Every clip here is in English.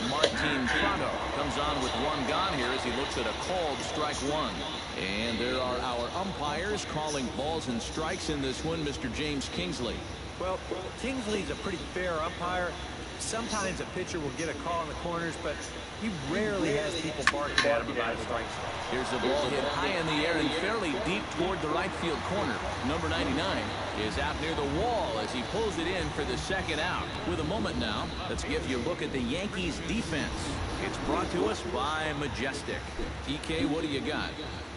Martin Prado comes on with one gone here as he looks at a called strike one. And there are our umpires calling balls and strikes in this one, Mr. James Kingsley. Well, Kingsley's a pretty fair umpire. Sometimes a pitcher will get a call in the corners, but he rarely has people barking at him about a strike. Here's the ball hit high in the air and fairly deep toward the right field corner. Number 99 is out near the wall as he pulls it in for the second out. With a moment now, let's give you a look at the Yankees defense. It's brought to us by Majestic. EK, what do you got?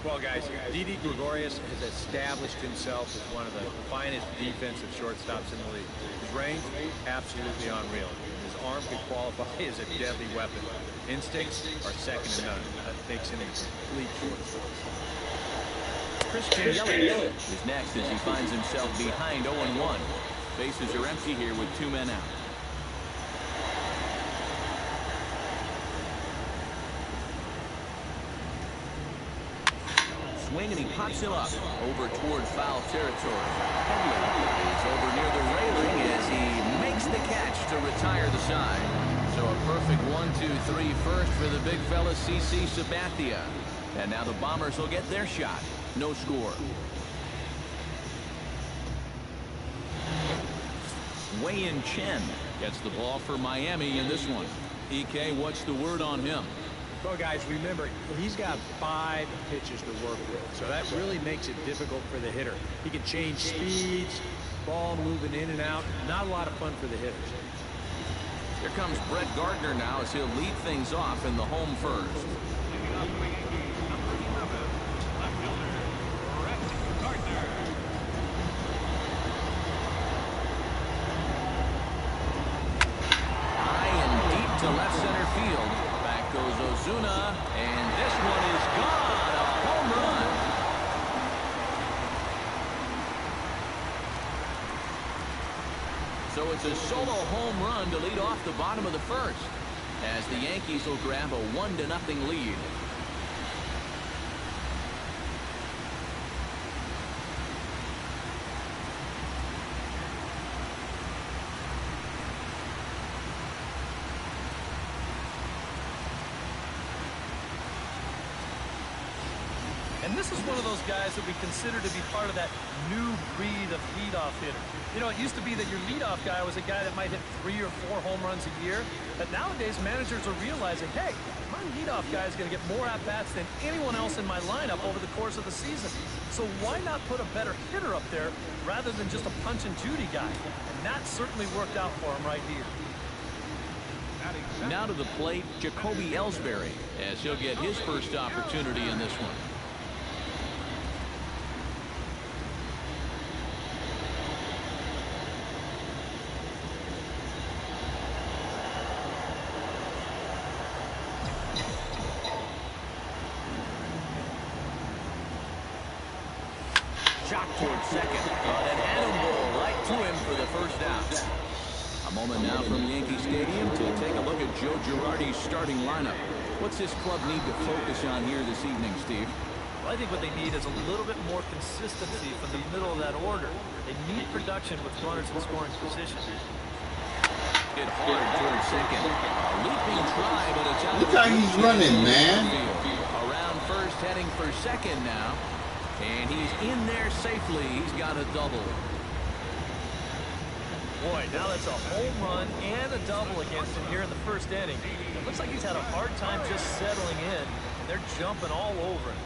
Well, guys, Didi Gregorius has established himself as one of the finest defensive shortstops in the league. His range, absolutely unreal. His arm could qualify as a deadly weapon. Instincts are second to none. That makes him a complete shortstop. Christian Yelich is next as he finds himself behind 0-1. Bases are empty here with 2 men out. Swing and he pops him up over toward foul territory. Headley is over near the railing as he makes the catch to retire the side. So a perfect 1-2-3 first for the big fella CC Sabathia. And now the Bombers will get their shot. No score. Wei-Yin Chen gets the ball for Miami in this one. EK, what's the word on him? Well, guys, remember, he's got 5 pitches to work with, so that really makes it difficult for the hitter. He can change speeds, ball moving in and out. Not a lot of fun for the hitters. Here comes Brett Gardner now as he'll lead things off in the home first. High and deep to left center field. Back goes Ozuna, and this one is gone. A home run. So it's a solo home run to lead off the bottom of the first, as the Yankees will grab a 1-0 lead. And this is one of those guys that we consider to be part of that new breed of leadoff hitter. You know, it used to be that your leadoff guy was a guy that might hit 3 or 4 home runs a year. But nowadays, managers are realizing, hey, my leadoff guy is going to get more at-bats than anyone else in my lineup over the course of the season. So why not put a better hitter up there rather than just a punch-and-Judy guy? And that certainly worked out for him right here. Now to the plate, Jacoby Ellsbury, as he'll get his first opportunity in this one. Shot towards second. An atom ball right to him for the first out. A moment now from Yankee Stadium to take a look at Joe Girardi's starting lineup. What's this club need to focus on here this evening, Steve? Well, I think what they need is a little bit more consistency from the middle of that order. They need production with runners in scoring position. Hit hard towards second. A leaping try, but it's out. Look how he's running, man. Around first, heading for second now. And he's in there safely. He's got a double. Boy, now that's a home run and a double against him here in the first inning. It looks like he's had a hard time just settling in, and they're jumping all over him.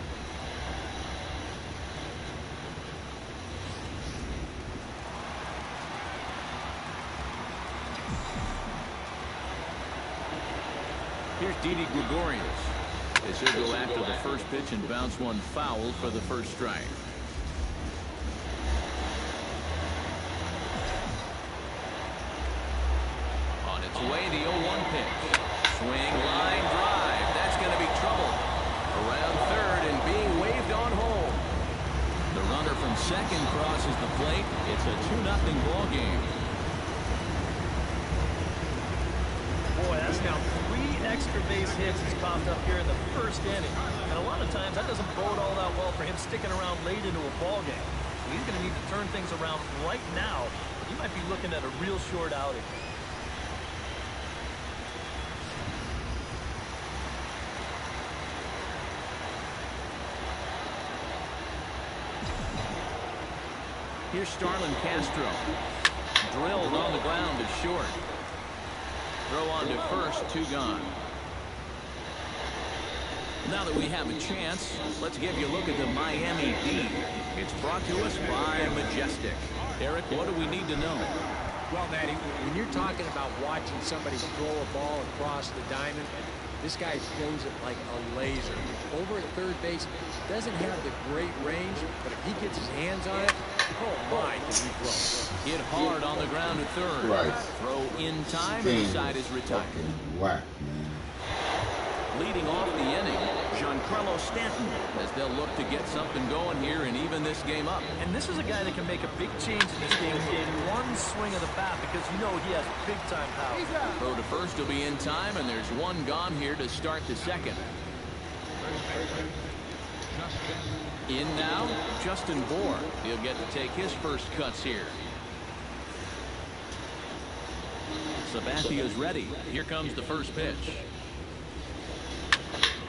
Here's Didi Gregorius. As he'll go after the first pitch and bounce one foul for the first strike. On its way, the 0-1 pitch. Swing, line drive. That's going to be trouble. Around third and being waved on home. The runner from second crosses the plate. It's a 2-0 ball game. Boy, that's now 3 extra base hits he's popped up here in the first inning. And a lot of times that doesn't bode all that well for him sticking around late into a ball game. So he's going to need to turn things around right now. He might be looking at a real short outing. Here's Starlin Castro. Drilled on the ground to short. Throw on to first, 2 gone. Now that we have a chance, let's give you a look at the Miami D. It's brought to us by Majestic. Eric, what do we need to know? Well, Matty, when you're talking about watching somebody throw a ball across the diamond, this guy throws it like a laser. Over at third base, doesn't have the great range, but if he gets his hands on it, oh my, does he throw. Hit hard on the ground at third. Right. Throw in time, and the side is retired. Whack, man. Leading off the inning, Giancarlo Stanton, as they'll look to get something going here and even this game up. And this is a guy that can make a big change in this game with one swing of the bat because you know he has big-time power. Throw to first will be in time, and there's 1 gone here to start the second. In now, Justin Bohr. He'll get to take his first cuts here. Sabathia's ready. Here comes the first pitch.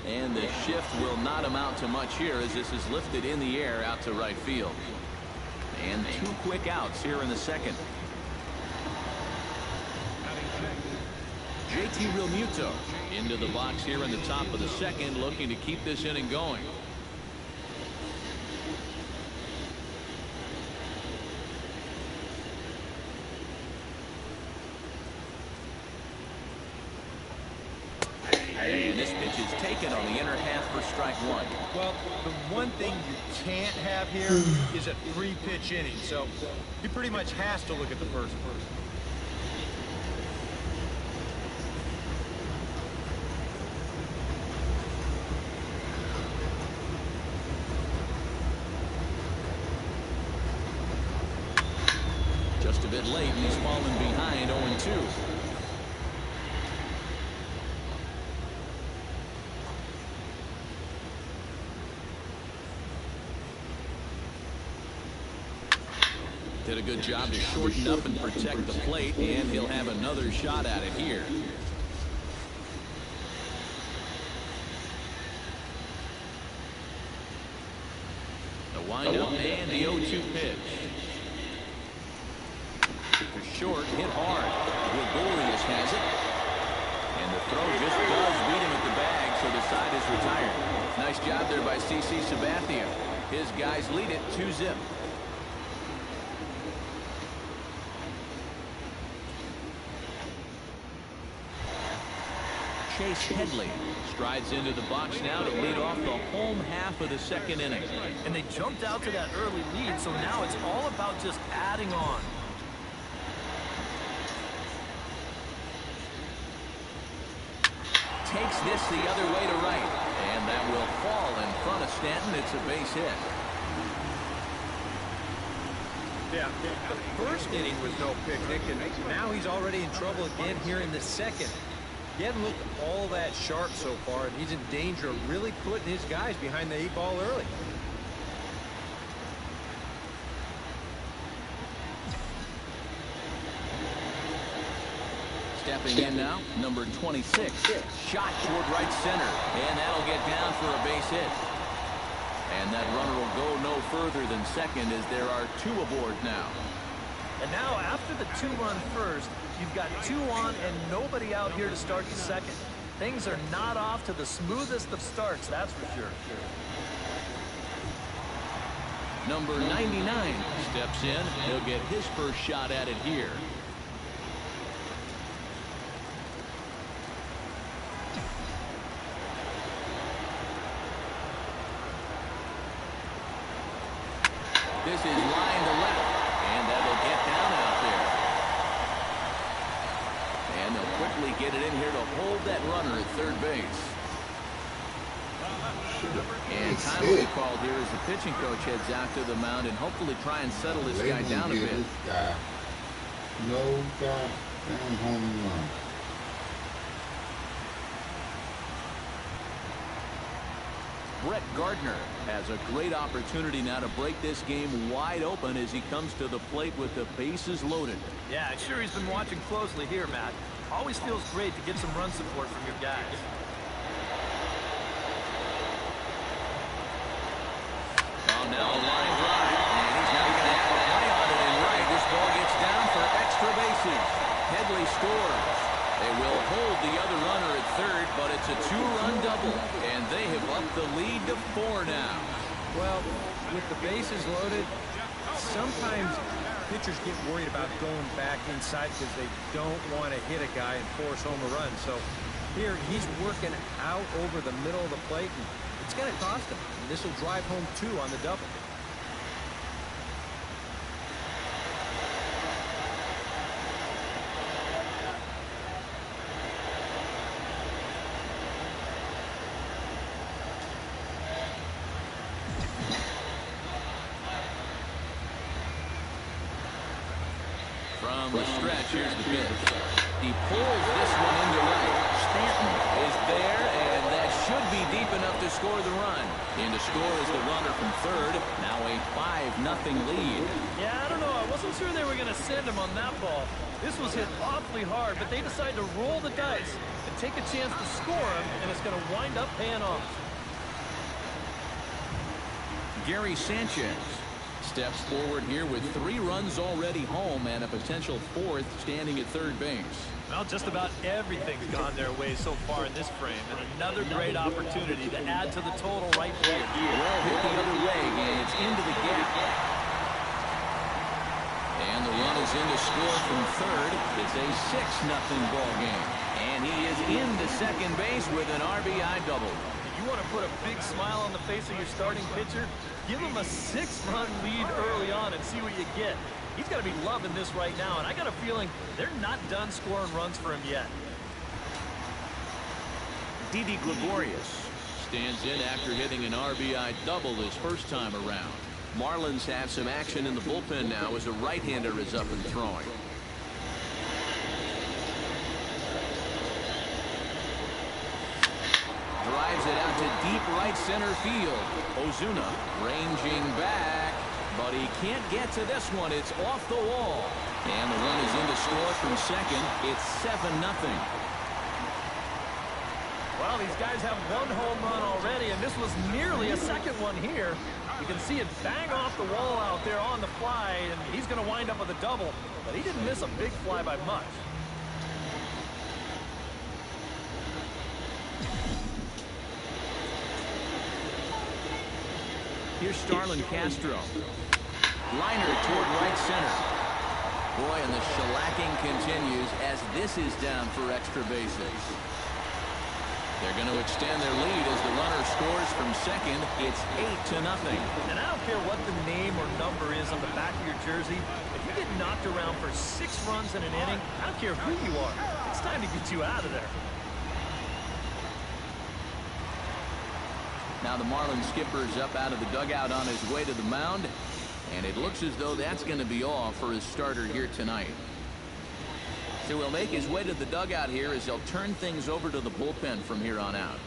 And the shift will not amount to much here as this is lifted in the air out to right field. And 2 quick outs here in the second. JT Realmuto into the box here in the top of the second, looking to keep this inning going. And this pitch is taken on the inner half for strike 1. Well, the one thing you can't have here is a 3-pitch inning, so he pretty much has to look at the first. Just a bit late, and he's fallen behind 0-2. Did a good job to shorten up and protect the plate, and he'll have another shot at it here. The windup and the 0-2 pitch. To short, hit hard. Gregorius has it. And the throw just does beat him at the bag, so the side is retired. Nice job there by CC Sabathia. His guys lead it 2-0. Chase Headley strides into the box now to lead off the home half of the second inning. And they jumped out to that early lead, so now it's all about just adding on. Takes this the other way to right, and that will fall in front of Stanton. It's a base hit. Yeah, the first inning was no picnic, and now he's already in trouble again here in the second. He hadn't looked all that sharp so far, and he's in danger of really putting his guys behind the 8 ball early. Stepping in now, number 26. Shot toward right center, and that'll get down for a base hit. And that runner will go no further than second as there are 2 aboard now. And now after the 2-run first, you've got 2 on and nobody out here to start the second. Things are not off to the smoothest of starts, that's for sure. Number 99 steps in. He'll get his first shot at it here. This is line to left, and that'll get down out there. And they'll quickly get it in here to hold that runner at third base. And time will be called here as the pitching coach heads out to the mound and hopefully try and settle this guy down a bit. No goddamn home run. Brett Gardner has a great opportunity now to break this game wide open as he comes to the plate with the bases loaded. Yeah, I'm sure he's been watching closely here, Matt. Always feels great to get some run support from your guys. Oh, now a line drive, and he's not going to have a play on extra bases. Headley scores. They will hold the other runner at third, but it's a two-run double, and they have upped the lead to 4 now. Well, with the bases loaded, sometimes pitchers get worried about going back inside because they don't want to hit a guy and force home a run. So here he's working out over the middle of the plate, and it's going to cost him. This will drive home 2 on the double. From the stretch, here's the pitch. He pulls this one into right. Stanton is there, and that should be deep enough to score the run. And to score is the runner from third. Now a 5-0 lead. Yeah, I don't know. I wasn't sure they were going to send him on that ball. This was hit awfully hard, but they decided to roll the dice and take a chance to score him, and it's going to wind up paying off. Gary Sanchez steps forward here with 3 runs already home and a potential 4th standing at third base. Well, just about everything's gone their way so far in this frame, and another great opportunity to add to the total right here. Well hit the other way, and it's into the gap. And the run is in to score from third. It's a 6-0 ball game. And he is into second base with an RBI double. You want to put a big smile on the face of your starting pitcher? Give him a 6-run lead early on and see what you get. He's got to be loving this right now, and I got a feeling they're not done scoring runs for him yet. Didi Gregorius stands in after hitting an RBI double his first time around. Marlins have some action in the bullpen now as a right-hander is up and throwing. Drives it out to deep right center field. Ozuna ranging back, but he can't get to this one. It's off the wall. And the run is in to score from second. It's 7-0. Well, these guys have 1 home run already, and this was nearly a second one here. You can see it bang off the wall out there on the fly, and he's going to wind up with a double, but he didn't miss a big fly by much. Here's Starlin Castro. Liner toward right center. Boy, and the shellacking continues as this is down for extra bases. They're going to extend their lead as the runner scores from second. It's 8-0. And I don't care what the name or number is on the back of your jersey. If you get knocked around for 6 runs in an inning, I don't care who you are. It's time to get you out of there. Now the Marlins skipper's up out of the dugout on his way to the mound, and it looks as though that's going to be all for his starter here tonight. So he'll make his way to the dugout here as they'll turn things over to the bullpen from here on out.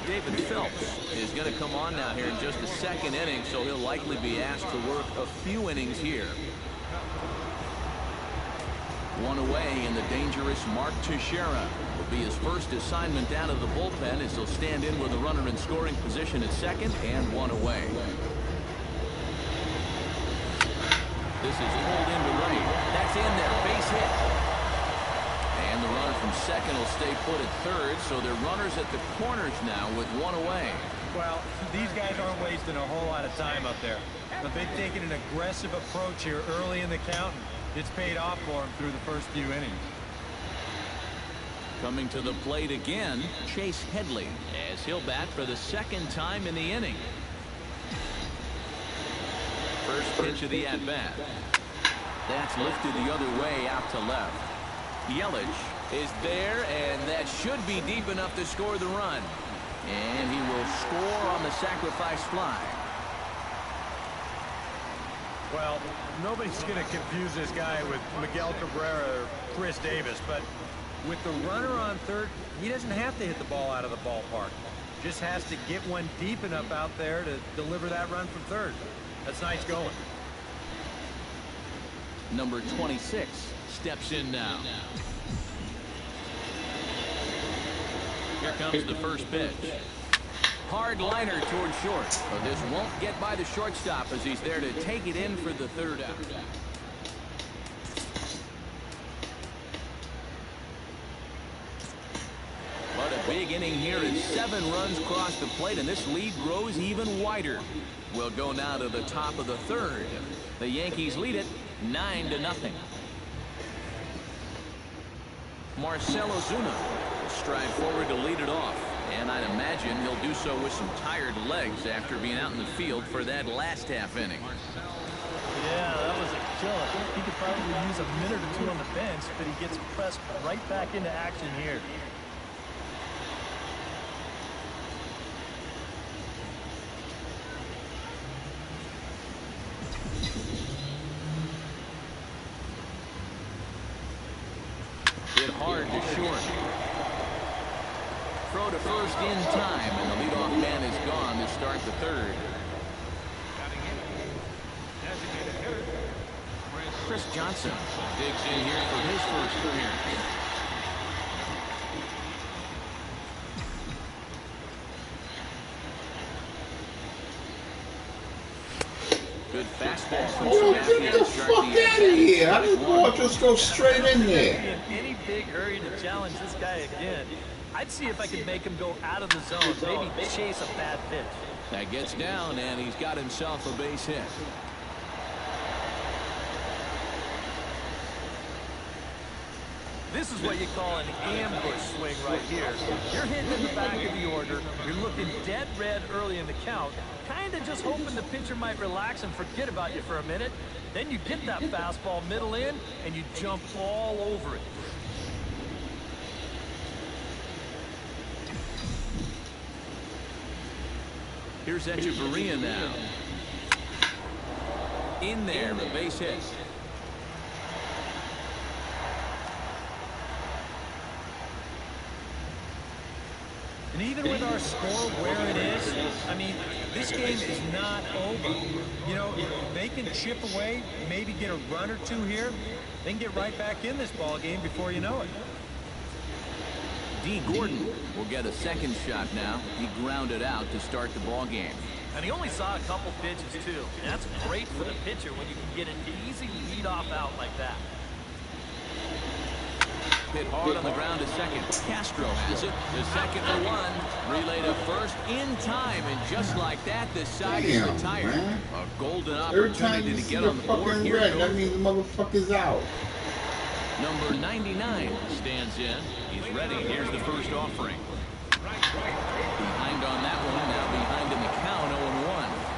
David Phelps is going to come on now here in just the second inning, so he'll likely be asked to work a few innings here. One away, and the dangerous Mark Teixeira will be his first assignment out of the bullpen as he'll stand in with a runner in scoring position at second and 1 away. This is pulled into right. That's in there. Base hit. And the runner from second will stay put at third, so they're runners at the corners now with 1 away. Well, these guys aren't wasting a whole lot of time up there. But they've taken an aggressive approach here early in the count. It's paid off for him through the first few innings. Coming to the plate again, Chase Headley, as he'll bat for the second time in the inning. First pitch of the at-bat. That's lifted the other way out to left. Yelich is there, and that should be deep enough to score the run. And he will score on the sacrifice fly. Well, nobody's going to confuse this guy with Miguel Cabrera or Chris Davis, but with the runner on third, he doesn't have to hit the ball out of the ballpark. Just has to get one deep enough out there to deliver that run from third. That's nice going. Number 26 steps in now. Here comes the first pitch. Hard liner toward short, but this won't get by the shortstop as he's there to take it in for the third out. But a big inning here as 7 runs cross the plate, and this lead grows even wider. We'll go now to the top of the third. The Yankees lead it 9-0. Marcell Ozuna will stride forward to lead it off. And I'd imagine he'll do so with some tired legs after being out in the field for that last half inning. Yeah, that was a killer. He could probably use a minute or 2 on the bench, but he gets pressed right back into action here. Hit hard to short. Throw to first in time, and the leadoff man is gone to start the third. Chris Johnson digs in here for his first appearance. Good fastball from Oh, get the fuck out of here. How did the ball just go straight in there? In any big hurry to challenge this guy again. I'd see if I could make him go out of the zone, maybe chase a bad pitch. That gets down, and he's got himself a base hit. This is what you call an ambush swing right here. You're hitting in the back of the order. You're looking dead red early in the count, kind of just hoping the pitcher might relax and forget about you for a minute. Then you get that fastball middle in, and you jump all over it. Here's Echeverria now. In there, a base hit. And even with our score where it is, I mean, this game is not over. You know, they can chip away, maybe get a run or 2 here, then get right back in this ball game before you know it. D. Gordon will get a second shot now. He grounded out to start the ball game. And he only saw a couple pitches, too. And that's great for the pitcher when you can get an easy leadoff out like that. Hit hard on the ground to second. Castro has it. The second for 1. Relay to first in time. And just like that, the side is retired. Man. A golden Every time opportunity you to see get the on the board fucking here. red, that means the motherfucker's out. Number 99 stands in. He's ready. Here's the first offering. Behind on that one. Now behind in the count, 0-1.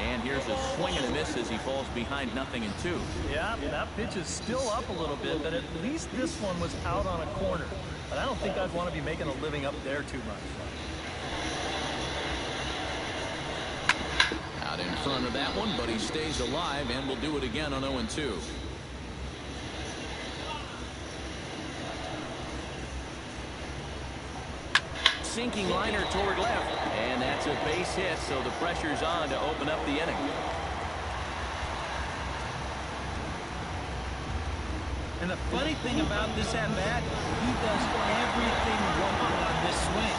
And here's a swing and a miss as he falls behind 0-2. Yeah, that pitch is still up a little bit, but at least this one was out on a corner. But I don't think I'd want to be making a living up there too much. Out in front of that one, but he stays alive and will do it again on 0-2. Sinking liner toward left, and that's a base hit, so the pressure's on to open up the inning. And the funny thing about this at-bat, he does everything wrong on this swing.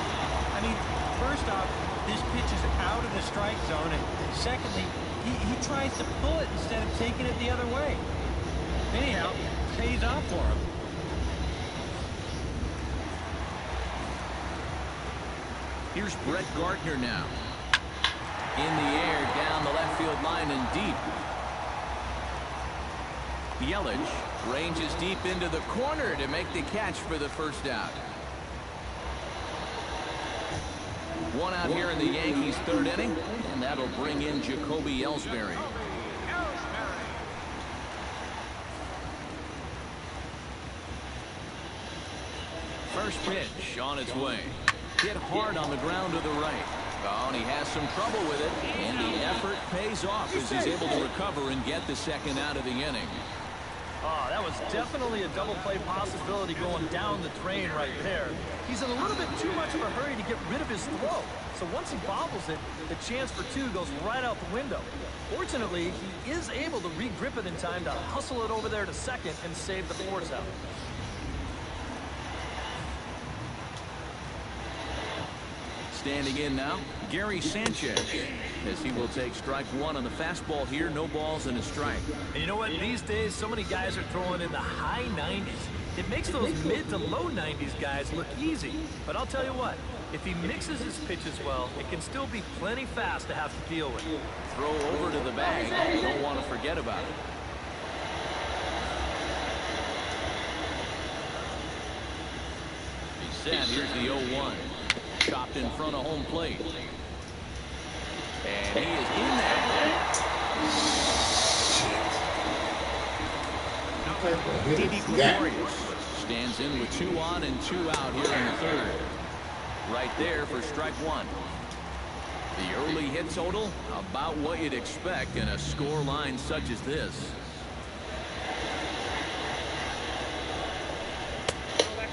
I mean, first off, this pitch is out of the strike zone, and secondly, he tries to pull it instead of taking it the other way. Anyhow, pays off for him. Here's Brett Gardner now. In the air, down the left field line and deep. Yelich ranges deep into the corner to make the catch for the first out. 1 out here in the Yankees' third inning, and that'll bring in Jacoby Ellsbury. First pitch on its way. Hit hard on the ground to the right. Oh, and he has some trouble with it, and the effort pays off as he's able to recover and get the second out of the inning. Oh, that was definitely a double play possibility going down the drain right there. He's in a little bit too much of a hurry to get rid of his throw. So once he bobbles it, the chance for 2 goes right out the window. Fortunately, he is able to re-grip it in time to hustle it over there to second and save the force out. Standing in now, Gary Sanchez, as he will take strike one on the fastball here. No balls and a strike. And you know what? These days, so many guys are throwing in the high 90s. It makes those mid to low 90s guys look easy. But I'll tell you what, if he mixes his pitches well, it can still be plenty fast to have to deal with. Throw over to the bag. Don't want to forget about it. He's set. Here's the 0-1. Chopped in front of home plate. And he is in there. Didi Gregorius stands in with 2 on and 2 out here in the third. Right there for strike one. The early hit total, about what you'd expect in a score line such as this.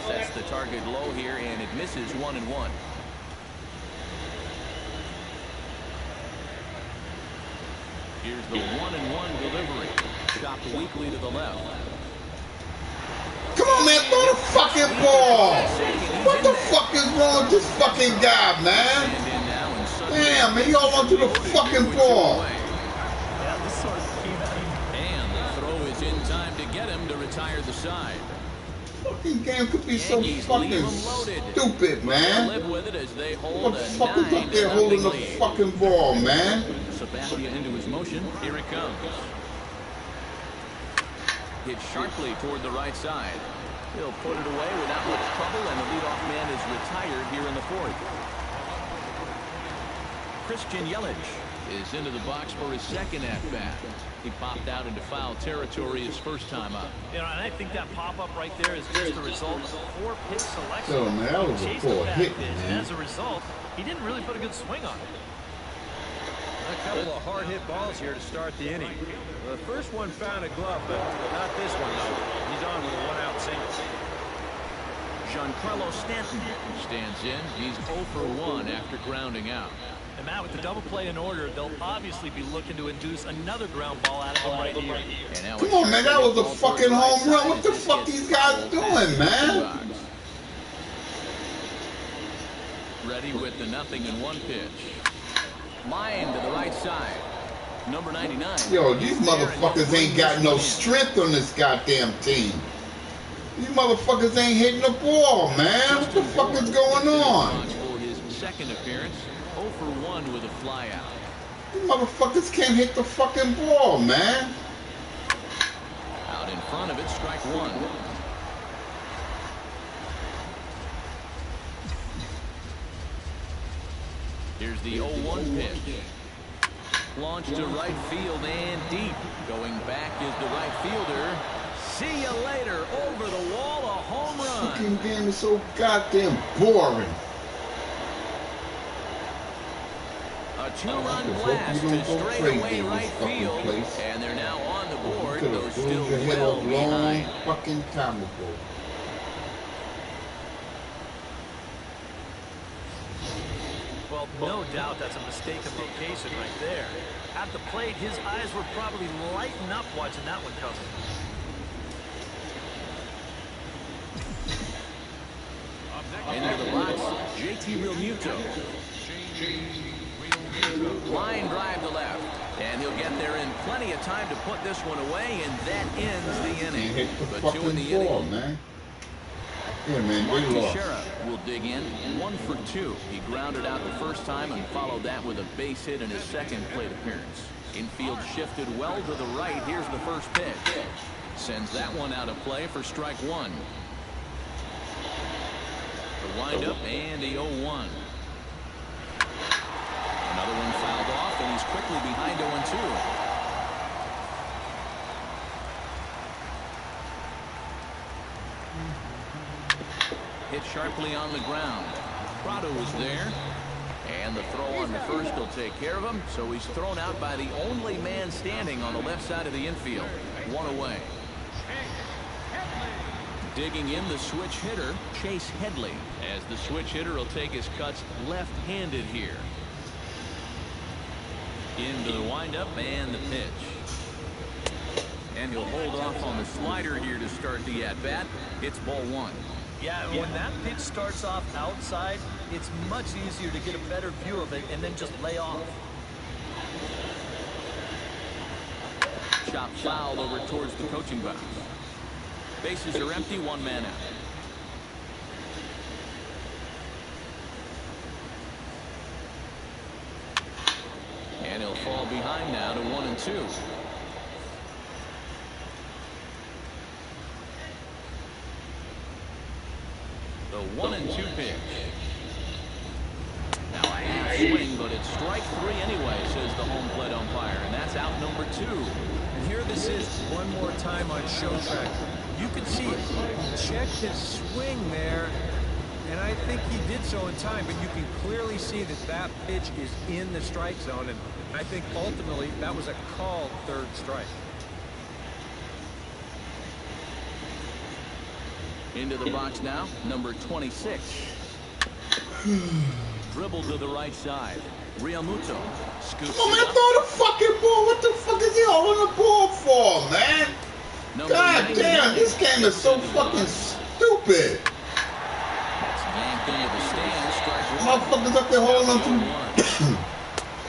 Sets the target low here, and it misses 1-1. Here's the 1-1 delivery. Chopped weakly to the left. Come on, man, throw the fucking ball. What the fuck is wrong with this fucking guy, man? Damn, man, y'all want to do the fucking ball. And the throw is in time to get him to retire the side. Fucking game could be so fucking stupid, man. What the fuck is up there holding the fucking ball, man? Sabathia into his motion. Here it comes. Hit sharply toward the right side. He'll put it away without much trouble, and the leadoff man is retired here in the fourth. Christian Yelich is into the box for his second at-bat. He popped out into foul territory his first time up. You know, and I think that pop-up right there is just a result of a 4-pitch selection. So, man, that was a poor hit, man. And as a result, he didn't really put a good swing on it. A couple of hard-hit balls here to start the inning. The first one found a glove, but not this one, though. He's on with a one-out single. Giancarlo Stanton stands in. He's 0 for 1 after grounding out. And Matt, with the double play in order, they'll obviously be looking to induce another ground ball out of him right here. Come on, man, that was a fucking home run. What the fuck these guys doing, man? Ready with the 0-1 pitch. Line to the right side. Number 99. Yo, these motherfuckers ain't got no strength on this goddamn team. These motherfuckers ain't hitting the ball, man. What the fuck is going on? For his second appearance, 0 for 1 with a fly out. These motherfuckers can't hit the fucking ball, man. Out in front of it, strike one. Here's the 0-1 pitch. Launched to right field and deep. Going back is the right fielder. See you later. Over the wall, a home run. Fucking game is so goddamn boring. A 2-run blast to straightaway right field. And they're now on the board. They're still well behind. Fucking time ago. Well, no doubt that's a mistaken location right there. At the plate, his eyes were probably lighting up watching that one coming. Into the box, JT Realmuto. Line drive to left. And he'll get there in plenty of time to put this one away, and that ends the inning. Hit the But fucking 2 in the ball, inning. man. Yeah, man, they lost. Teixeira will dig in. 1 for 2. He grounded out the first time and followed that with a base hit in his second plate appearance. Infield shifted well to the right. Here's the first pitch. Sends that one out of play for strike one. The windup and the 0-1. Another one fouled off, and he's quickly behind 0-2. Hit sharply on the ground. Prado was there. And the throw on the first will take care of him. So he's thrown out by the only man standing on the left side of the infield. 1 away. Digging in the switch hitter, Chase Headley. As the switch hitter will take his cuts left-handed here. Into the windup and the pitch. And he'll hold off on the slider here to start the at-bat. It's ball 1. Yeah, and when that pitch starts off outside, it's much easier to get a better view of it and then just lay off. Chop foul over towards the coaching box. Bases are empty, one man out. And he'll fall behind now to 1-2. The 1-2 pitch. Now a half swing, but it's strike three anyway, says the home plate umpire, and that's out number 2. And here this is one more time on show track. You can see check his swing there, and I think he did so in time, but you can clearly see that that pitch is in the strike zone, and I think ultimately that was a called third strike. Into the box now, number 26. Dribble to the right side. Realmuto scoops Oh, man, it up. throw the fucking ball. What the fuck is he holding the ball for, man? Number God 99. damn, this game is so fucking stupid. That's yanked into the stands. Strike one. Motherfuckers up there holding on to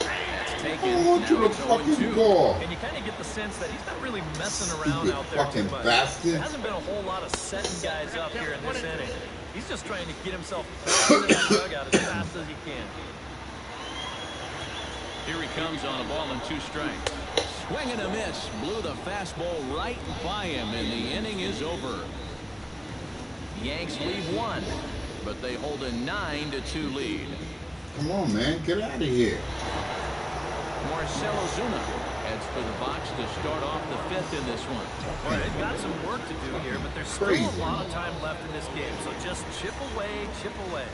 That's taken. hold on to Now the it's fucking 0-2. ball. And you kind of get the sense that he's not really messing around Stupid out there fucking too much. bastard. There hasn't been a whole lot of setting guys up here in this inning. He's just trying to get himself back into that dugout as fast as he can. Here he comes on a ball and 2 strikes. Swing and a miss. Blew the fastball right by him, and the inning is over. Yanks lead 1, but they hold a 9-2 lead. Come on, man, get out of here. Marcell Ozuna heads for the box to start off the 5th in this one. Well, they've got some work to do here, but there's still Crazy. a lot of time left in this game. So just chip away, chip away.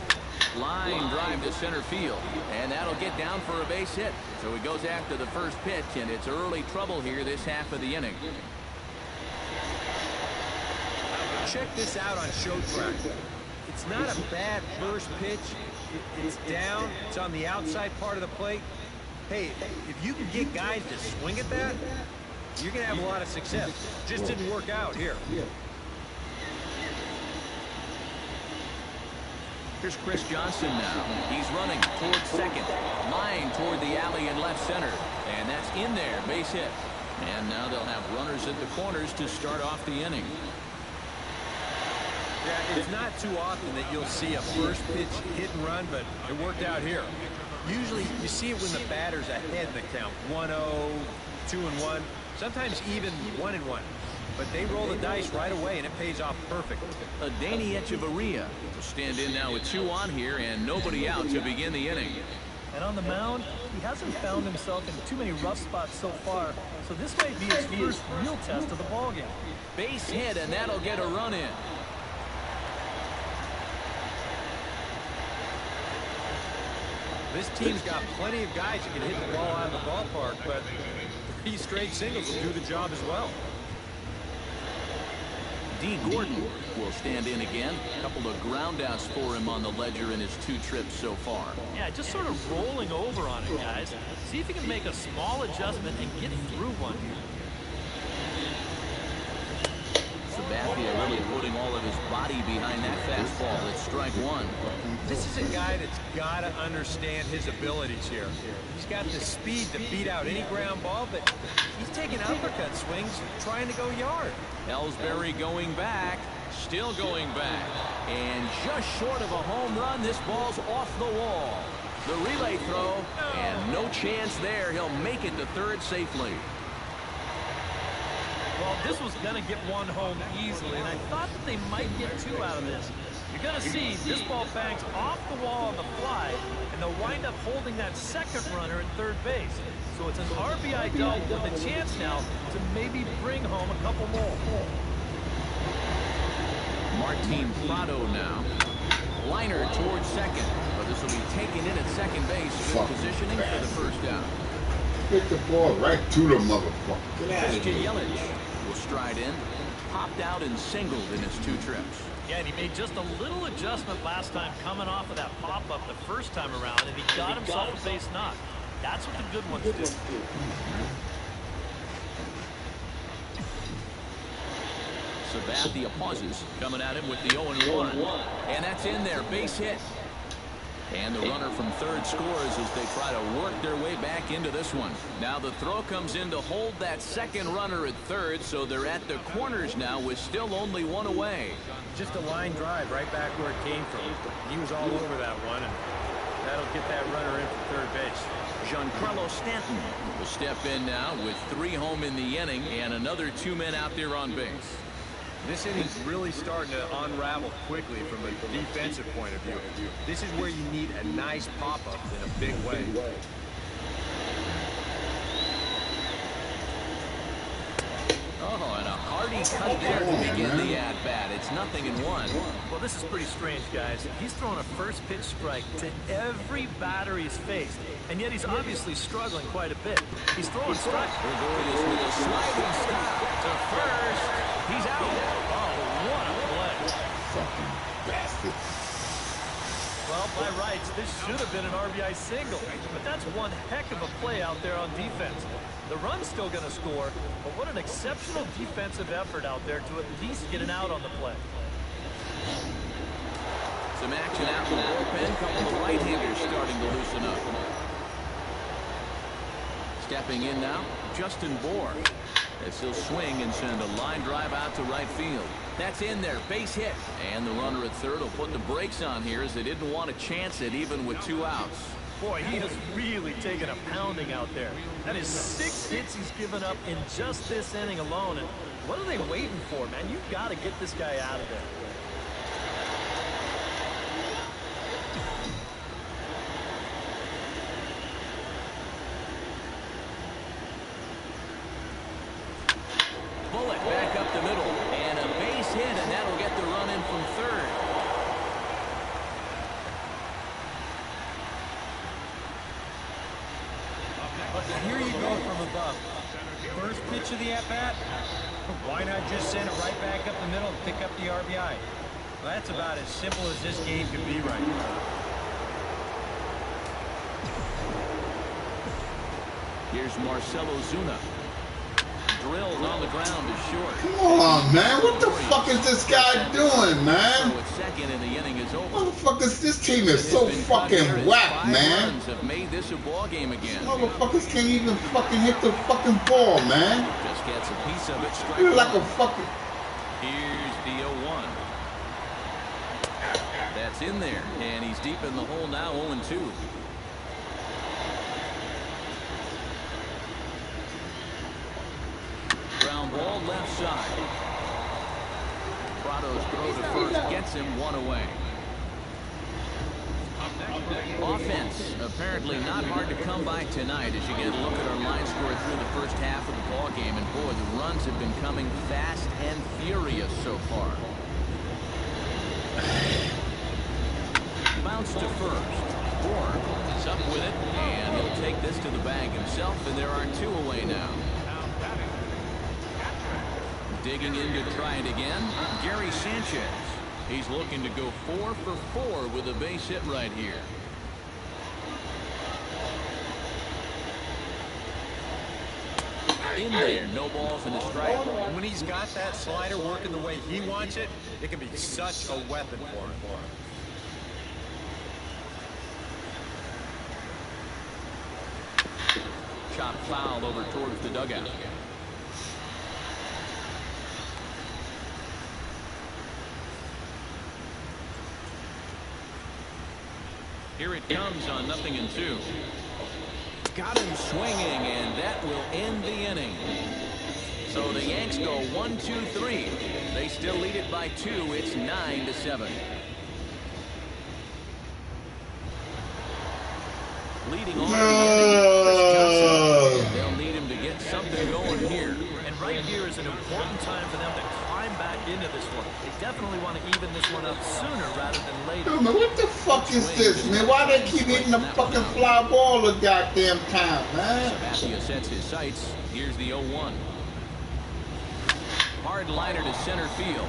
Line drive to center field, and that'll get down for a base hit. So he goes after the first pitch, and it's early trouble here this half of the inning. Check this out on show track. It's not a bad first pitch. It's down. It's on the outside part of the plate. Hey, if you can get guys to swing at that, you're going to have a lot of success. Just didn't work out here. Here's Chris Johnson now. He's running toward second. Line toward the alley in left center. And that's in there. Base hit. And now they'll have runners at the corners to start off the inning. Yeah, it's not too often that you'll see a first pitch hit and run, but it worked out here. Usually you see it when the batter's ahead in the count. 1-0, 2-1, sometimes even 1-1. But they roll the dice right away, and it pays off perfectly. Danny Echeverria will stand in now with 2 on here and nobody out to begin the inning. And on the mound, he hasn't found himself in too many rough spots so far. So this might be his first real test of the ballgame. Base hit, and that'll get a run in. This team's got plenty of guys that can hit the ball out of the ballpark, but 3 straight singles will do the job as well. D. Gordon will stand in again. A couple of groundouts for him on the ledger in his 2 trips so far. Yeah, just sort of rolling over on it, guys. See if he can make a small adjustment and get through one here. Sabathia really putting all of his body behind that fastball. It's strike 1. This is a guy that's got to understand his abilities here. He's got the speed to beat out any ground ball, but he's taking uppercut swings trying to go yard. Ellsbury going back, still going back, and just short of a home run. This ball's off the wall. The relay throw, and no chance there. He'll make it to third safely. Well, this was going to get one home easily, and I thought that they might get 2 out of this. You're going to see this ball bangs off the wall on the fly, and they'll wind up holding that second runner at third base. So it's an RBI double with a chance now to maybe bring home a couple more. Martin Prado now. Liner towards second, but this will be taken in at second base. Good positioning for the first down. Hit the ball right to the motherfucker. Get out of Christian here. Yelich will stride in. Popped out and singled in his 2 trips. Yeah, and he made just a little adjustment last time coming off of that pop-up the first time around, and he got himself a base knock. That's what the good ones do. So Sabathia pauses, coming at him with the 0-1. And that's in there, base hit. And the runner from third scores as they try to work their way back into this one. Now the throw comes in to hold that second runner at third, so they're at the corners now with still only one away. Just a line drive right back where it came from. He was all over that one, and that'll get that runner in for third base. Giancarlo Stanton will step in now with 3 home in the inning and another 2 men out there on base. This inning's really starting to unravel quickly from a defensive point of view. This is where you need a nice pop-up in a big way. Oh, and a hearty cut there to begin the at-bat. It's 0-1. Well, this is pretty strange, guys. He's thrown a first pitch strike to every batter he's faced, and yet he's obviously struggling quite a bit. He's throwing strikes. Gregorius with a sliding stop to first. He's out. Oh, what a play. Fucking bastard. Well, by rights, this should have been an RBI single, but that's one heck of a play out there on defense. The run's still going to score, but what an exceptional defensive effort out there to at least get an out on the play. Some action out in the bullpen. Couple of right-handers starting to loosen up. Stepping in now, Justin Bohr. As he'll swing and send a line drive out to right field. That's in there, base hit. And the runner at third will put the brakes on here as they didn't want to chance it even with 2 outs. Boy, he has really taken a pounding out there. That is 6 hits he's given up in just this inning alone. And what are they waiting for, man? You've got to get this guy out of there. Bullet back up the middle. And a base hit, and that'll get the run in from third. Here you go from above. First pitch of the at-bat. Why not just send it right back up the middle and pick up the RBI? Well, that's about as simple as this game can be right now. Here's Marcelo Zuna. Drilled on the ground is short. Come on, man. What the fuck is this guy doing, man? So it's second and the inning is over. Motherfuckers, this team is so fucking whack, man. Runs have made this a ball game again. Motherfuckers can't even fucking hit the fucking ball, man. Just gets a piece of it. Strike You're like a one. fucking... Here's the 0-1. That's in there, and he's deep in the hole now, 0-2. Ground ball left side. Prado's throw to first gets him 1 away. Offense apparently not hard to come by tonight as you get a look at our line score through the first half of the ball game, and boy, the runs have been coming fast and furious so far. Bounce to first. Bohr is up with it, and he'll take this to the bag himself, and there are 2 away now. Digging in to try it again, Gary Sanchez. He's looking to go 4 for 4 with a base hit right here. In there, no balls and a strike. When he's got that slider working the way he wants it, it can be such a weapon for him. Chop foul over towards the dugout. Here it comes on 0-2. Got him swinging, and that will end the inning. So the Yanks go 1-2-3. They still lead it by 2. It's 9-7. Leading on they'll need him to get something going here. And right here is an important time for them to climb back into this one. They definitely want to even this one up sooner rather than later. Dude, man, what the fuck is this, man? Why they keep hitting the fucking fly ball the goddamn time, man? Sabathia sets his sights. Here's the 0-1. Hard liner to center field.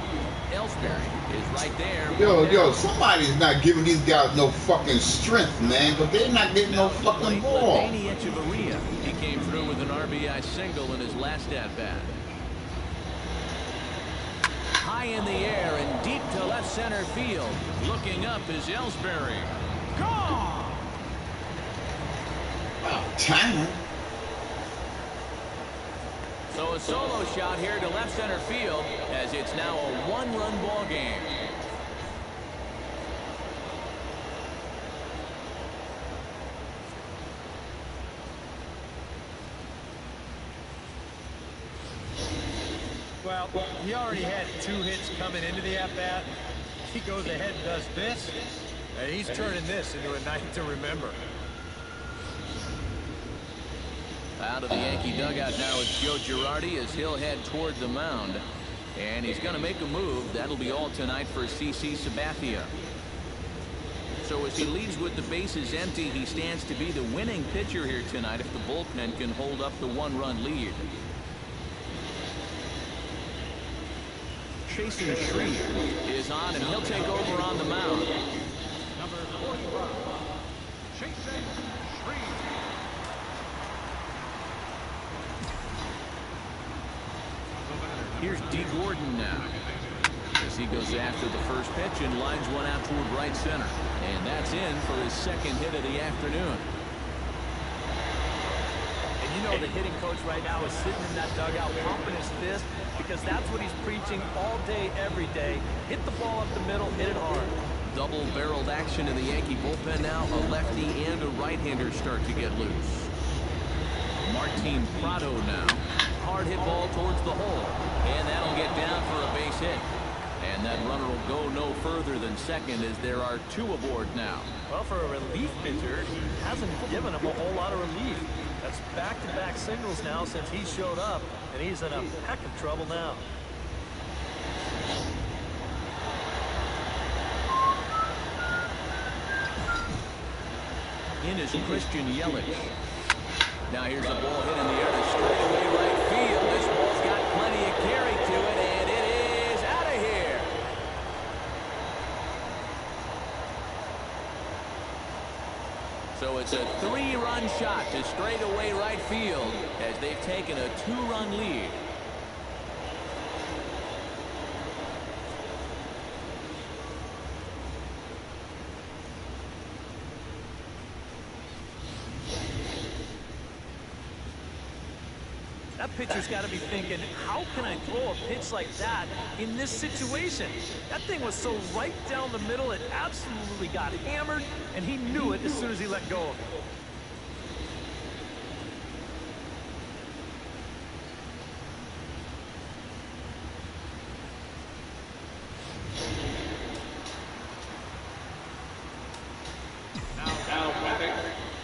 Ellsbury is right there. Yo, somebody's not giving these guys no fucking strength, man, but they're not getting no fucking ball. He came through with an RBI single in his last at-bat. high in the air and deep to left center field. Looking up is Ellsbury. Gone! Time. So a solo shot here to left center field as it's now a one-run ball game. Well, he already had 2 hits coming into the at-bat. He goes ahead and does this, and he's turning this into a night to remember. Out of the Yankee dugout now is Joe Girardi as he'll head toward the mound. And he's going to make a move. That'll be all tonight for CC Sabathia. So as he leaves with the bases empty, he stands to be the winning pitcher here tonight if the bullpen can hold up the one-run lead. Jason Shreve is on, and he'll take over on the mound. Number 45, Jason Shreve. Here's D. Gordon now as he goes after the first pitch and lines one out toward right center. And that's in for his second hit of the afternoon. And you know the hitting coach right now is sitting in that dugout pumping his fist because that's what he's preaching all day, every day. Hit the ball up the middle, hit it hard. Double-barreled action in the Yankee bullpen now. A lefty and a right-hander start to get loose. Martin Prado now. Hard hit ball towards the hole. And that'll get down for a base hit. And that runner will go no further than second as there are 2 aboard now. Well, for a relief pitcher, he hasn't given him a whole lot of relief. That's back-to-back singles now since he showed up, and he's in a heck of trouble now. In is Christian Yelich. Now here's a ball hit in the air to straightaway right field. This ball's got plenty of carry to it, and it is out of here. So it's a 3-run shot to straightaway right field as they've taken a 2-run lead. That pitcher's got to be thinking, how can I throw a pitch like that in this situation? That thing was so right down the middle, it absolutely got hammered, and he knew it as soon as he let go of it.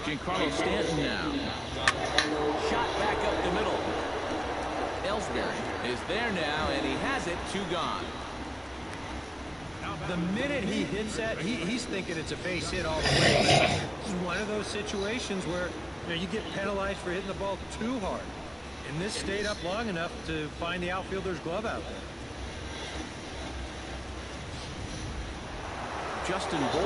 Giancarlo Stanton now. Shot back up the middle. Ellsbury is there now, and he has it. 2 gone. The minute he hits that, he's thinking it's a base hit all the way. It's one of those situations where you get penalized for hitting the ball too hard. And this stayed up long enough to find the outfielder's glove out there. Justin Bour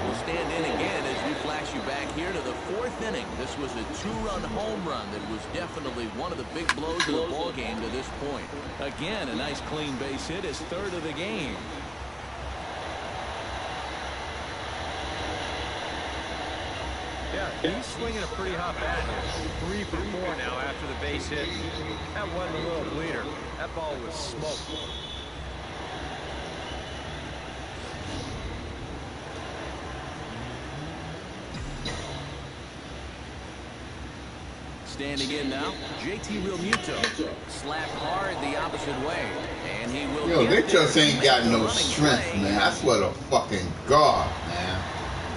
will stand in again as we flash you back here to the 4th inning. This was a 2-run home run that was definitely one of the big blows of the ball game to this point. Again, a nice clean base hit, his 3rd of the game. Yeah, he's swinging a pretty hot bat. 3 for 4 now after the base hit. That wasn't a little bleeder. That ball was smoked. Standing in now, JT Realmuto. Slapped hard the opposite way. And he will. Yo, they just ain't got no strength, man. I swear to fucking God, man.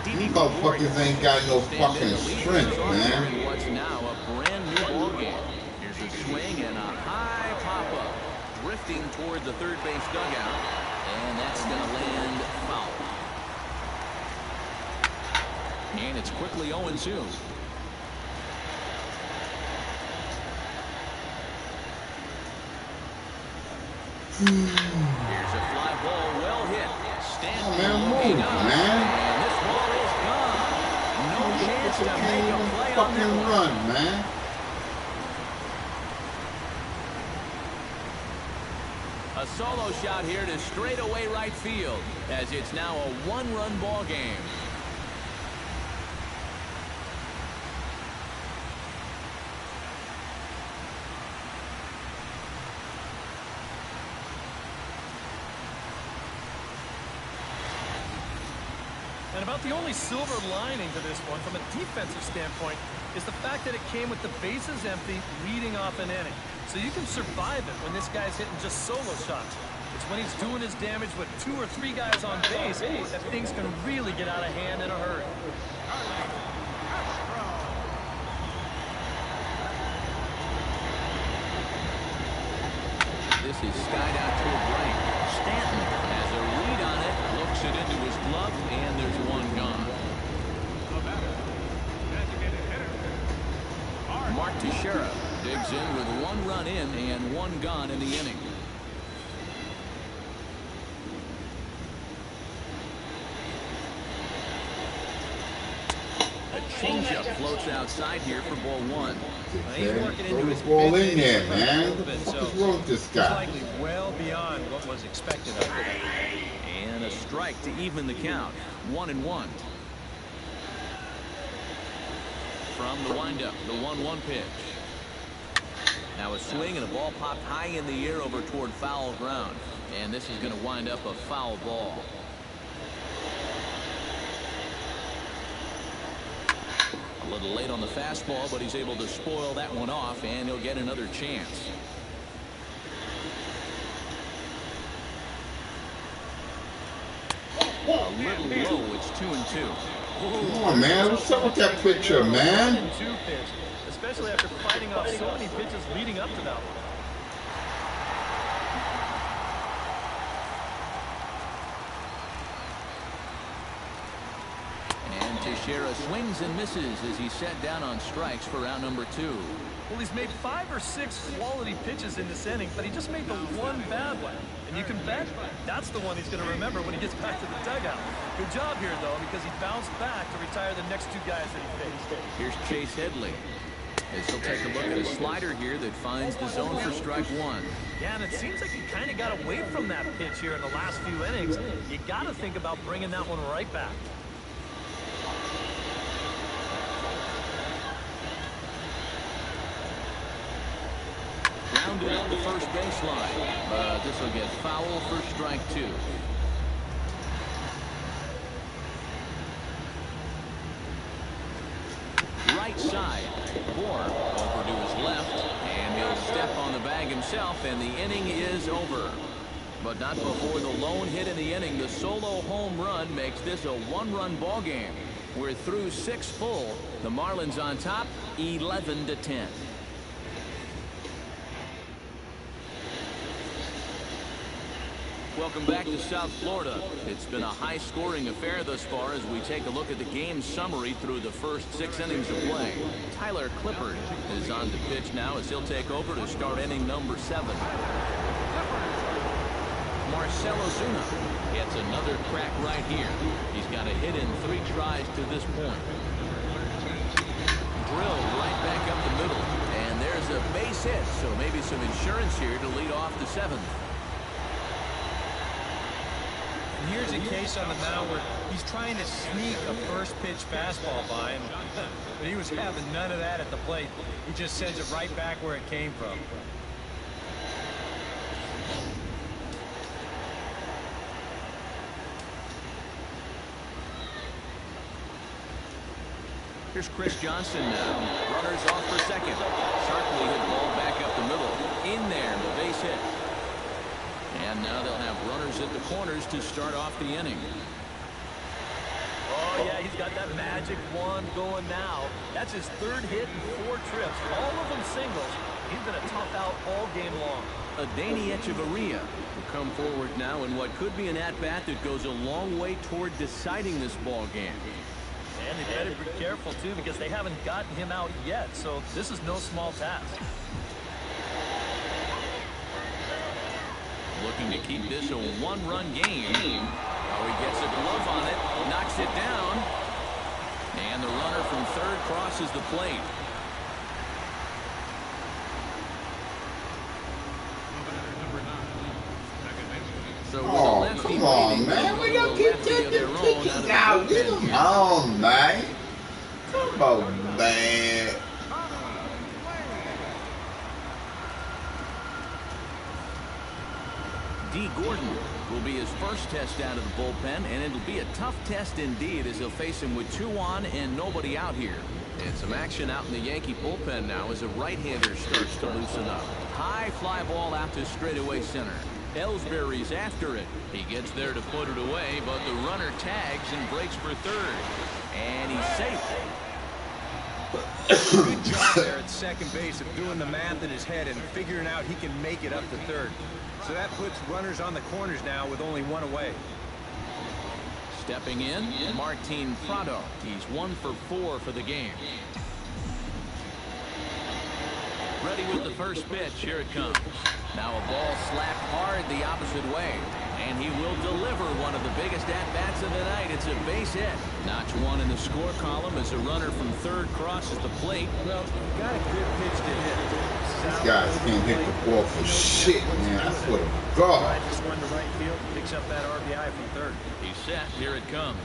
These motherfuckers ain't got no fucking strength, man. What's now a brand new ball game. Here's a swing and a high pop-up. Drifting toward the 3rd base dugout. And that's going to land foul. And it's quickly 0-2. Here's a fly ball, well hit. Stanton looking up, man. And this ball is gone. No chance to make a play on that one. Run, man. A solo shot here to straightaway right field, as it's now a one-run ball game. And about the only silver lining to this one from a defensive standpoint is the fact that it came with the bases empty leading off an inning. So you can survive it when this guy's hitting just solo shots. It's when he's doing his damage with 2 or 3 guys on base that things can really get out of hand in a hurry. This is skied out toward right. Stanton has a read on it, looks it into his glove, and there's one gone. Mark Teixeira digs in with 1 run in and 1 gone in the inning. A changeup floats outside here for ball 1. He's working into his ball in there, a man. little bit, What so is wrong with this he's guy? likely well beyond what was expected of him. And a strike to even the count. 1-1. From the windup, the 1-1 pitch. Now a swing and a ball popped high in the air over toward foul ground. And this is going to wind up a foul ball. A little late on the fastball, but he's able to spoil that one off, and he'll get another chance. A little low. It's 2-2. Come on, man. What's up with that picture, man? 1-2 pitch, especially after fighting off so many pitches leading up to that one. And Teixeira swings and misses as he's set down on strikes for round number 2. Well, he's made 5 or 6 quality pitches in this inning, but he just made the one bad one. And you can bet that's the one he's going to remember when he gets back to the dugout. Good job here, though, because he bounced back to retire the next 2 guys that he faced. Here's Chase Headley, as he'll take a look at a slider here that finds the zone for strike 1. Yeah, and it seems like he kind of got away from that pitch here in the last few innings. You got to think about bringing that one right back. Rounded up the first baseline, but this will get foul for strike 2. Right side, Bohr over to his left, and he'll step on the bag himself, and the inning is over. But not before the lone hit in the inning. The solo home run makes this a 1-run ball game. We're through 6 full. The Marlins on top, 11-10. Welcome back to South Florida. It's been a high-scoring affair thus far as we take a look at the game summary through the first 6 innings of play. Tyler Clippard is on the pitch now as he'll take over to start inning number 7. Marcell Ozuna gets another crack right here. He's got a hit in 3 tries to this point. Drilled right back up the middle. And there's a base hit, so maybe some insurance here to lead off the 7th. Here's a case on the mound where he's trying to sneak a first pitch fastball by him, but he was having none of that at the plate. He just sends it right back where it came from. Here's Chris Johnson now. Runners off for second. Sharply hit ball back up the middle. In there, the base hit. And now they'll have runners at the corners to start off the inning. Oh, yeah, he's got that magic wand going now. That's his 3rd hit in 4 trips, all of them singles. He's been a tough out all game long. Adeiny Echeverria will come forward now in what could be an at-bat that goes a long way toward deciding this ball game. And they better be careful, too, because they haven't gotten him out yet, so this is no small task. Looking to keep this a 1-run game. Oh, he gets a glove on it, knocks it down, and the runner from 3rd crosses the plate. Come on, man. We don't keep taking pitches out. Get them on, man. Come on, man. D. Gordon will be his first test out of the bullpen, and it'll be a tough test indeed as he'll face him with 2 on and nobody out here. And some action out in the Yankee bullpen now as a right-hander starts to loosen up. High fly ball out to straightaway center. Ellsbury's after it. He gets there to put it away, but the runner tags and breaks for third. And he's safe. Good job there at second base of doing the math in his head and figuring out he can make it up to third. So that puts runners on the corners now with only 1 away. Stepping in, Martin Prado. He's 1 for 4 for the game. Ready with the first pitch. Here it comes. Now a ball slapped hard the opposite way. And he will deliver one of the biggest at-bats of the night. It's a base hit. Notch 1 in the score column as a runner from third crosses the plate. Well, got a good pitch to hit. These guys can't hit the ball for shit, man. I swear to God. Just run to right field, picks up that RBI from third. He's set. Here it comes.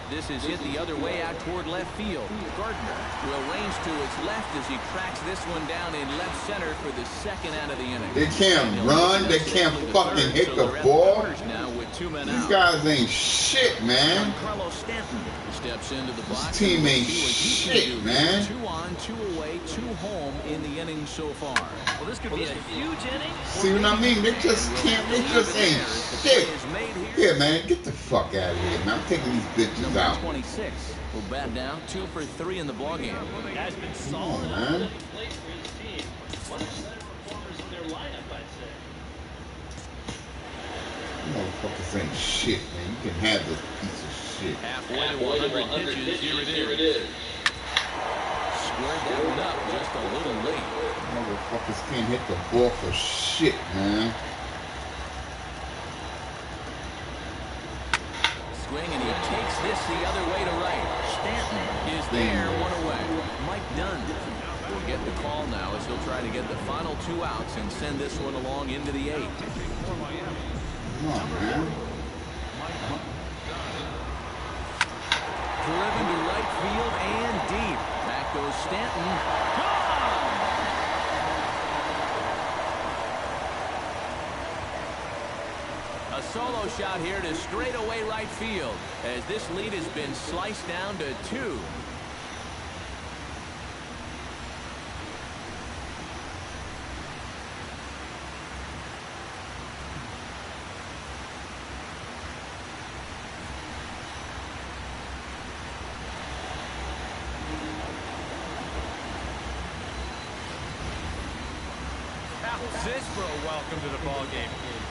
This is hit the other way out toward left field. Gardner will range to his left as he tracks this one down in left center for the second out of the inning. They can't run. They can't fucking hit the ball. Now with 2 men These out. guys ain't shit, man. Carlos Stanton steps into the box. This team ain't shit, man. 2 on, 2 away, 2 home in the inning so far. Well, this could be a huge inning. See what I mean? They just can't. They just ain't shit. Here, man, get the fuck out of here, man. I'm taking these bitches Number out. 26 will bat down 2 for 3 in the ballgame. The guy's been Come solid on, man. plate for his team. One of the better performers in their lineup, I'd say. You motherfuckers ain't shit, man. You can have this piece of shit. Halfway to 100 pitches. Here it is. Squared that one up just a little late. Motherfuckers can't hit the ball for shit, man. Swing, and he takes this the other way to right. Stanton is there, 1 away. Mike Dunn will get the call now as he'll try to get the final 2 outs and send this one along into the 8th. Come on, man. Driven to right field and deep. Back goes Stanton. Gone! A solo shot here to straightaway right field as this lead has been sliced down to 2. How's this for a welcome to the ball game?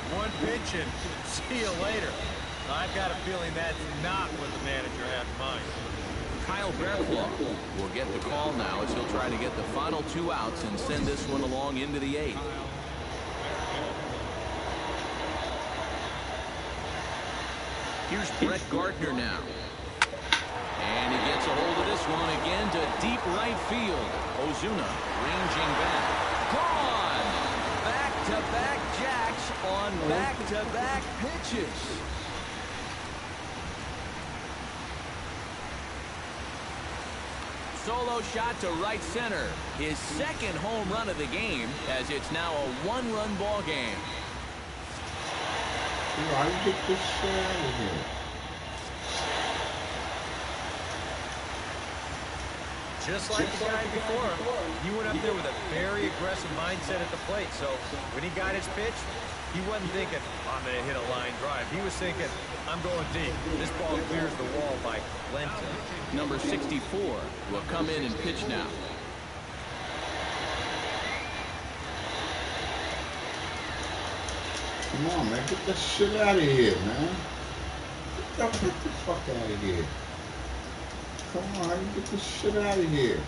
1 pitch and see you later. I've got a feeling that's not what the manager had in mind. Kyle Bearclaw will get the call now as he'll try to get the final 2 outs and send this one along into the 8th. Here's Brett Gardner now. And he gets a hold of this one again to deep right field. Ozuna ranging back. Gone! Back-to-back jacks on back-to-back pitches. Solo shot to right center. His 2nd home run of the game as it's now a 1-run ball game. How do you get this shit out of here? Just like the guy before him, he went up there with a very aggressive mindset at the plate. So when he got his pitch, he wasn't thinking, I'm going to hit a line drive. He was thinking, I'm going deep. This ball clears the wall by plenty. Number 64 will come in and pitch now. Come on, man. Get that shit out of here, man. Get the fuck out of here. Come on, how you get this shit out of here?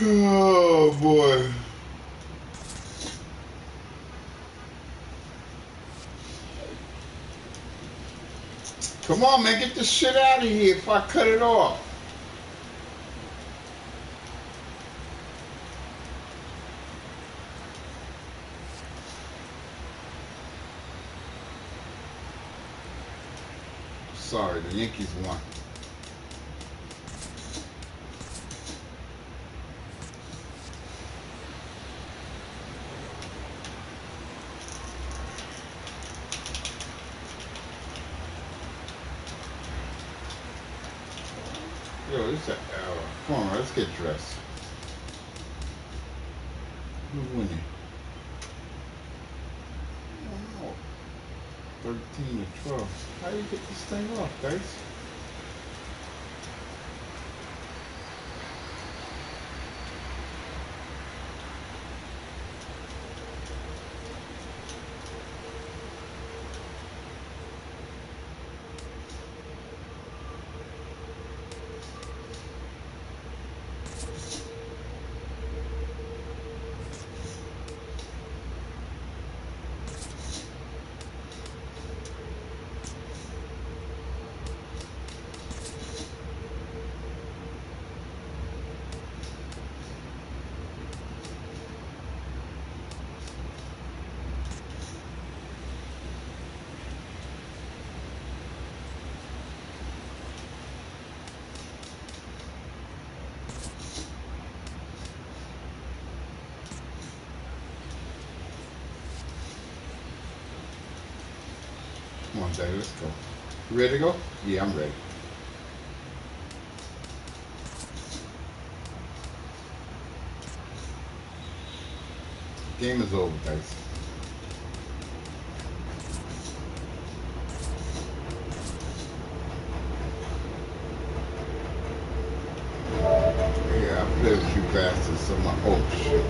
Oh boy. Come on, man, get this shit out of here if I cut it off. Sorry, the Yankees won. Yo, this is an hour. Come on, let's get dressed. Who's winning? Wow. 13 to 12. How do you get this thing off, guys? Come on, Daddy, let's go. You ready to go? Yeah, I'm ready. Game is over, guys. Yeah, I played with you bastards, so my oh shit.